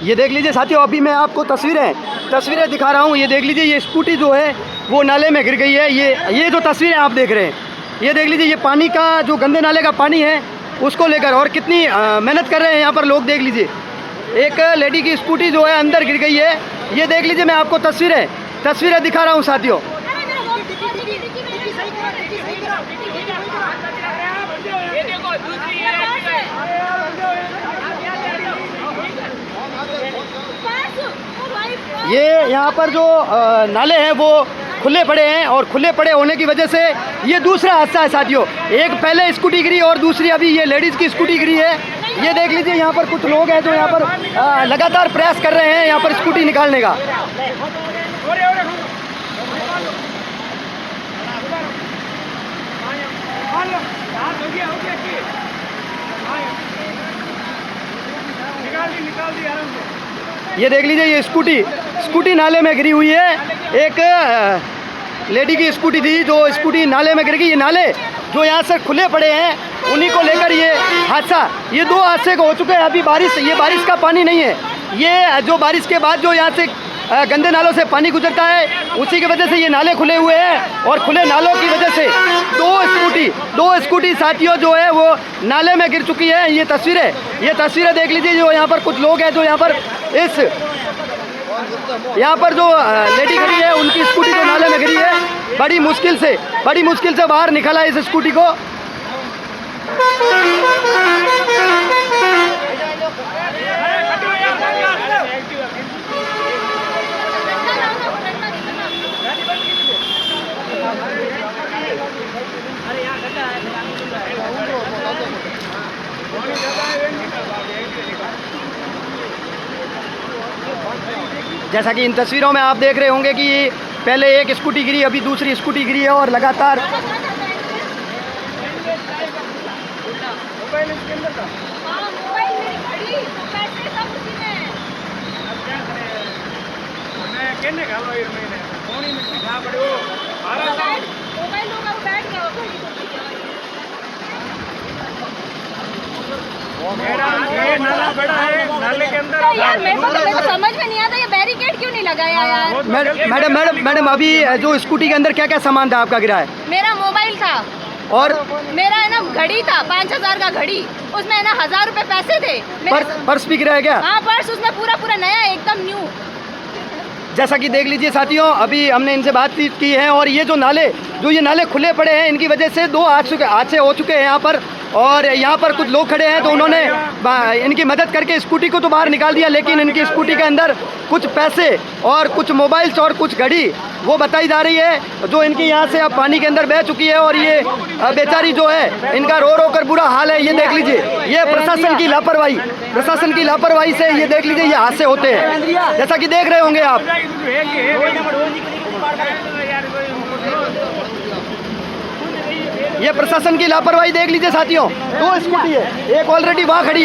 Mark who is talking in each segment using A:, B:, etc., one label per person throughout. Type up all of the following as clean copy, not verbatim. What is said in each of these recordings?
A: ये देख लीजिए साथियों, अभी मैं आपको तस्वीरें दिखा रहा हूँ। ये देख लीजिए, ये स्कूटी जो है वो नाले में गिर गई है। ये जो तस्वीरें आप देख रहे हैं, ये देख लीजिए, ये पानी का जो गंदे नाले का पानी है उसको लेकर, और कितनी मेहनत कर रहे हैं यहाँ पर लोग। देख लीजिए, एक लेडी की स्कूटी जो है अंदर गिर गई है। ये देख लीजिए, मैं आपको तस्वीरें दिखा रहा हूँ साथियों। ये यहाँ पर जो नाले हैं वो खुले पड़े हैं, और खुले पड़े होने की वजह से ये दूसरा हादसा है साथियों। एक पहले स्कूटी गिरी और दूसरी अभी ये लेडीज़ की स्कूटी गिरी है। ये देख लीजिए, यहाँ पर कुछ लोग हैं जो यहाँ पर लगातार प्रयास कर रहे हैं यहाँ पर स्कूटी निकालने का। ये देख लीजिए, ये स्कूटी नाले में गिरी हुई है। एक लेडी की स्कूटी थी जो स्कूटी नाले में गिर गई। ये नाले जो यहाँ से खुले पड़े हैं उन्हीं को लेकर ये हादसा, ये दो हादसे हो चुके हैं। अभी ये बारिश का पानी नहीं है, ये जो बारिश के बाद जो यहाँ से गंदे नालों से पानी गुजरता है उसी की वजह से ये नाले खुले हुए हैं, और खुले नालों की वजह से दो स्कूटी साथियों जो है वो नाले में गिर चुकी है। ये तस्वीरें देख लीजिए, जो यहाँ पर कुछ लोग हैं जो यहाँ पर जो लेडी खड़ी है उनकी स्कूटी जो नाले में गिरी है। बड़ी मुश्किल से बाहर निकाला इस स्कूटी को। जैसा कि इन तस्वीरों में आप देख रहे होंगे कि पहले एक स्कूटी गिरी, अभी दूसरी स्कूटी गिरी है, और लगातार
B: नाले के अंदर यार मेरे को समझ में नहीं आता ये बैरिकेड क्यों नहीं लगाया यार।
A: मैडम अभी जो स्कूटी के अंदर क्या क्या सामान था आपका गिरा है?
B: मेरा मोबाइल था,
A: और
B: मेरा है ना घड़ी था, 5000 का घड़ी, उसमें है ना 1000 रुपए पैसे थे।
A: पर्स भी गिरा है क्या?
B: हाँ, पर्स उसमें पूरा नया एकदम न्यू।
A: जैसा कि देख लीजिए साथियों, अभी हमने इनसे बातचीत की है, और ये नाले खुले पड़े हैं, इनकी वजह से दो हादसे हो चुके हैं यहाँ पर। और यहाँ पर कुछ लोग खड़े हैं तो उन्होंने इनकी मदद करके स्कूटी को तो बाहर निकाल दिया, लेकिन इनकी स्कूटी के अंदर कुछ पैसे और कुछ मोबाइल्स और कुछ घड़ी वो बताई जा रही है जो इनकी यहाँ से अब पानी के अंदर बह चुकी है। और ये बेचारी जो है, इनका रो कर बुरा हाल है। ये देख लीजिए, ये प्रशासन की लापरवाही से ये देख लीजिए ये हादसे होते हैं, जैसा कि देख रहे होंगे आप। ये प्रशासन की लापरवाही देख लीजिए साथियों। दो स्कूटी है, एक ऑलरेडी वहाँ खड़ी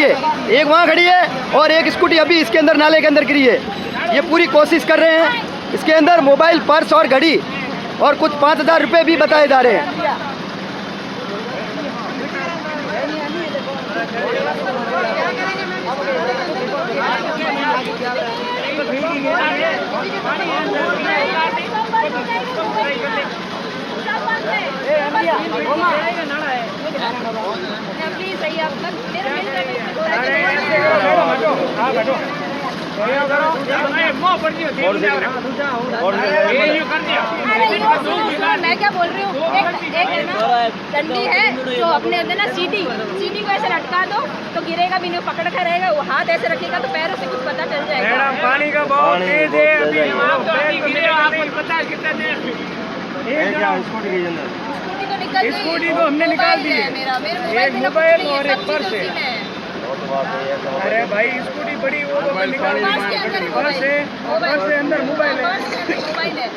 A: है, और एक स्कूटी अभी इसके अंदर नाले के अंदर गिरी है। ये पूरी कोशिश कर रहे हैं, इसके अंदर मोबाइल, पर्स और घड़ी और कुछ 5000 रुपये भी बताए जा रहे हैं।
B: मैं क्या बोल रही हूँ, एक है ना डंडी है जो अपने होते ना सीटी को ऐसे लटका दो तो गिरेगा भी नहीं, पकड़ कर रहेगा। वो हाथ ऐसे रखेगा तो पैरों से कुछ पता चल जाएगा।
C: मैडम पानी का बहुत तेज है, अभी पता है कितना देर स्कूटी को हमने निकाल दी है। एक मोबाइल और एक पर्स है। अरे भाई स्कूटी बड़ी, वो तो निकाल दी। पर्स है, अंदर मोबाइल है।